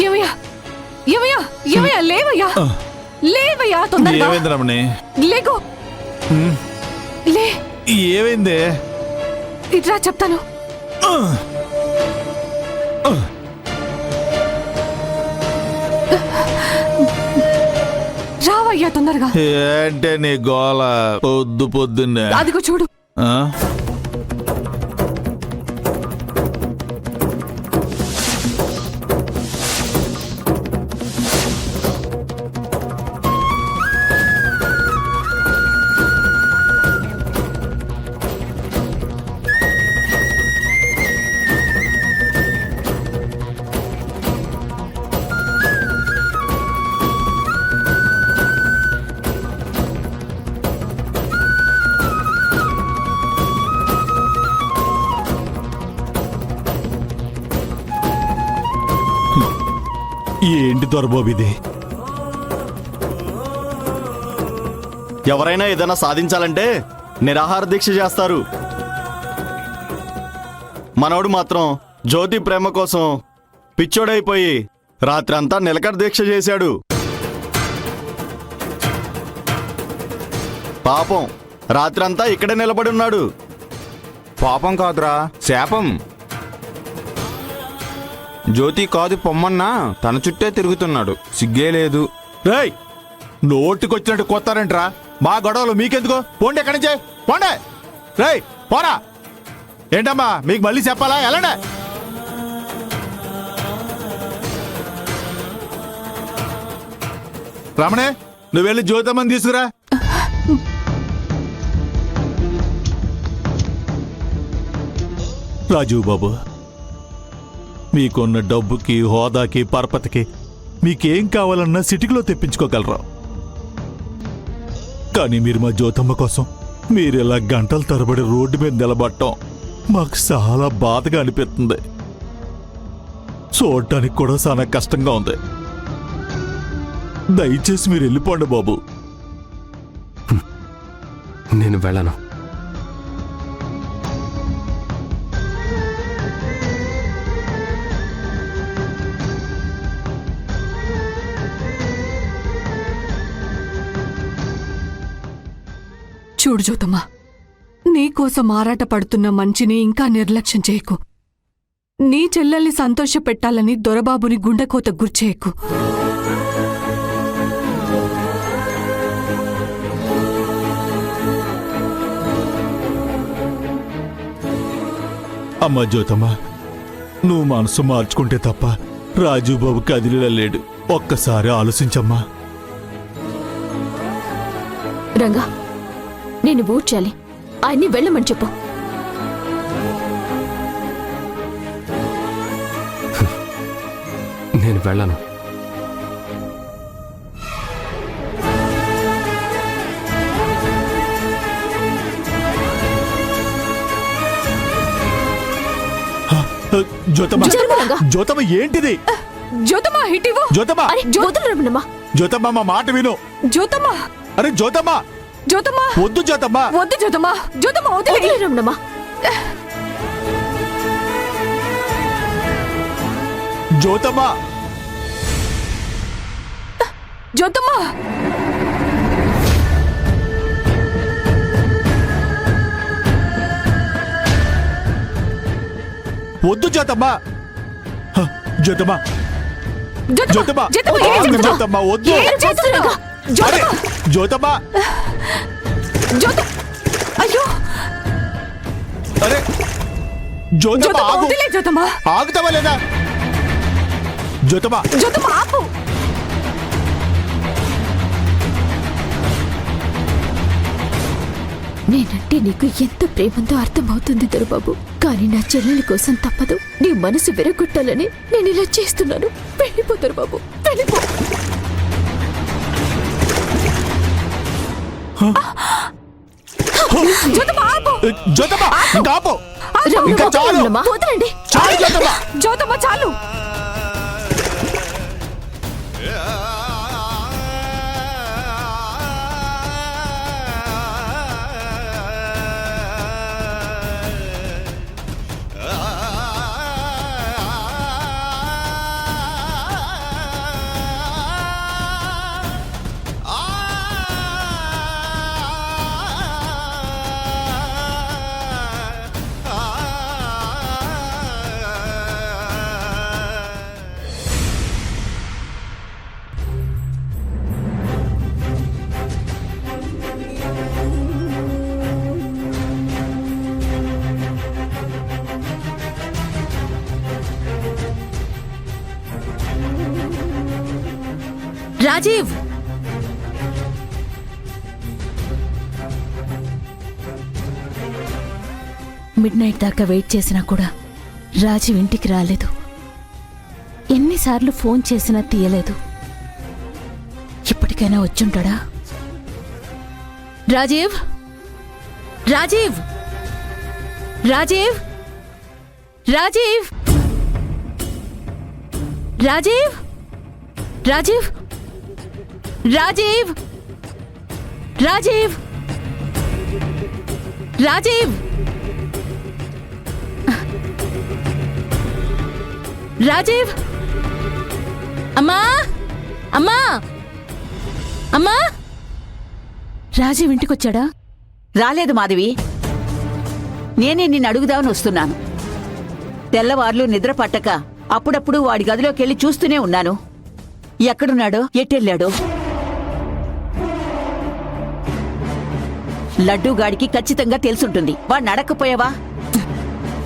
ఏమయ్యా ఏమయ్యా ఏమయ్యా లేవయ్యా లేవయ్యా తొందరగా ఏమైంది రమణి లేగో లే ఏమైందే ఇట్రా చెప్తాను రావయ్యా తొందరగా ఏంటే నీ గోల పొద్దున్నే అదిగో చూడు ఏంటి దొరబాబిది? ఎవరైనా ఏదైనా సాధించాలంటే నిరాహార దీక్ష చేస్తారు. మనోడు మాత్రం జ్యోతి ప్రేమ కోసం పిచ్చోడైపోయి రాత్రంతా నిలకడ దీక్ష చేశాడు. పాపం రాత్రంతా ఇక్కడే నిలబడి ఉన్నాడు. పాపం కాదురా, శాపం. జ్యోతి కాదు పొమ్మన్నా తన చుట్టే తిరుగుతున్నాడు. సిగ్గే లేదు. రేయ్, నోటికొచ్చినట్టు కొత్తారంట్రా. మా గొడవలు మీకెందుకో? పోండి ఎక్కడి నుంచే, పోండి. రేయ్ పోరా. ఏంటమ్మా మీకు మళ్ళీ చెప్పాలా? ఎలాండే రమణే, నువ్వు వెళ్ళి జ్యోతమ్మని తీసుకురా. రాజీవ్ బాబు, మీకున్న డబ్బుకి, హోదాకి, పరపతికి మీకేం కావాలన్నా సిటీలో తెప్పించుకోగలరా? కానీ మీరు మా జ్యోతమ్మ కోసం మీరు ఇలా గంటల తరబడి రోడ్డు మీద నిలబడటం మాకు చాలా బాధగా అనిపిస్తుంది. చూడటానికి కూడా చాలా కష్టంగా ఉంది. దయచేసి మీరు వెళ్ళిపోండి బాబు. నేను వెళ్ళను. చూడు జ్యోతమ్మా, నీకోసం ఆరాట పడుతున్న మంచిని ఇంకా నిర్లక్ష్యం చేయకు. నీ చెల్లెల్ని సంతోష పెట్టాలని దొరబాబుని గుండెకోత గుర్చేయకు. అమ్మా జ్యోతమ్మా, నువ్వు మనసు మార్చుకుంటే తప్ప రాజీవ్ బాబు కదిలిలా లేడు. ఒక్కసారి ఆలోచించమ్మా. రంగా, నేను ఓట్ చేయాలి. ఆయన్ని వెళ్ళమని చెప్పు. నేను వెళ్ళను. జ్యోతమ్మా, జ్యోతమ్మ ఏంటిది? జ్యోతమ్మా హిటివో. జ్యోతమ్మా, జ్యోతమ్మ మా మాట విను. జ్యోతమ్మా, అరే జ్యోతమ్మా, జ్యోతమ్మా వద్దు జ్యోతమ్మా, వద్దు జ్యోతమ్మా, జ్యోతమ్మా వదిలే. రమణమ్మా, జ్యోతమ్మా, జ్యోతమ్మా. వద్దు జ్యోతమ్మా, జ్యోతమ్మా, జ్యోతమ్మా, జ్యోతమ్మా వద్దు. అరే జ్యోతమ్మా, అయ్యో, అరే జ్యోతమ్మా ఆగు. వదిలే జ్యోతమ్మా. ఆగుతావా లేదా? జ్యోతమ్మా, జ్యోతమ్మా ఆపు. నేనంటే నీకు ఎంత ప్రేమంతో అర్థమవుతుంది దొరబాబు. కానీ నా చెల్లెలి కోసం తప్పదు. నీ మనసు విరగొట్టాలని నేను ఇలా చేస్తున్నాను. వెళ్ళిపో దొరబాబు, వెళ్ళిపో. జ్యోతమ్మా ఇంకా ఆపు. ఇంకా చాలు. వదలండి. చాలు జ్యోతమ్మా. జ్యోతమ్మా చాలు. రాజీవ్ మిడ్ నైట్ దాకా వెయిట్ చేసినా కూడా రాజీవ్ ఇంటికి రాలేదు. ఎన్నిసార్లు ఫోన్ చేసినా తీయలేదు. ఇప్పటికైనా వచ్చుంటాడా? రాజీవ్ రాజీవ్ రాజీవ్ రాజీవ్ రాజీవ్ రాజీవ్ రాజీవ్ రాజీవ్ రాజీవ్ రాజీవ్ అమ్మా అమ్మా అమ్మా రాజీవ్ ఇంటికొచ్చాడా? రాలేదు మాధవి. నేనే నిన్ను అడుగుదామని వస్తున్నాను. తెల్లవార్లు నిద్ర పట్టక అప్పుడప్పుడు వాడి గదిలోకెళ్ళి చూస్తూనే ఉన్నాను. ఎక్కడున్నాడో ఎట్టెళ్ళాడో. లడ్డూగాడికి ఖచ్చితంగా తెలుసుంటుంది. వాడిని అడక్కపోయావా?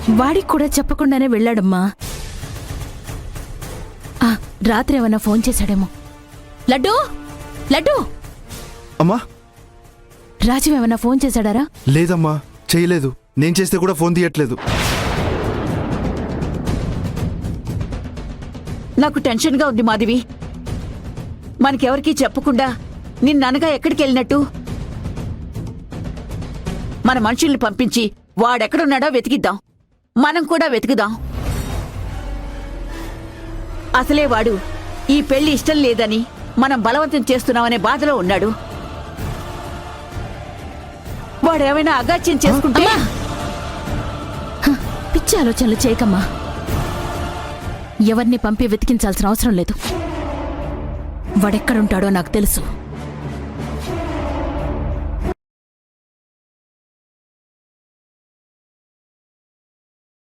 వాడికి కూడా చెప్పకుండానే వెళ్ళాడమ్మా. రాత్రి ఏమన్నా ఫోన్ చేశాడేమో. లడ్డూ లడ్డూ అమ్మా రాజీవ్ ఏమన్నా ఫోన్ చేశాడారా? లేదమ్మా, చేయలేదు. నేను చేస్తే కూడా ఫోన్ తీయట్లేదు. నాకు టెన్షన్గా ఉంది మాధవి. మనకెవరికీ చెప్పకుండా నిన్ననగా ఎక్కడికెళ్ళినట్టు? మన మనుషుల్ని పంపించి వాడెక్కడున్నాడో వెతికిద్దాం. మనం కూడా వెతుకుదాం. అసలే వాడు ఈ పెళ్లి ఇష్టం లేదని మనం బలవంతం చేస్తున్నామనే బాధలో ఉన్నాడు. వాడేమైనా అగాచ్యం చేసుకుంటే? పిచ్చి ఆలోచనలు చేయకమ్మా. ఎవరిని పంపి వెతికించాల్సిన అవసరం లేదు. వాడెక్కడుంటాడో నాకు తెలుసు.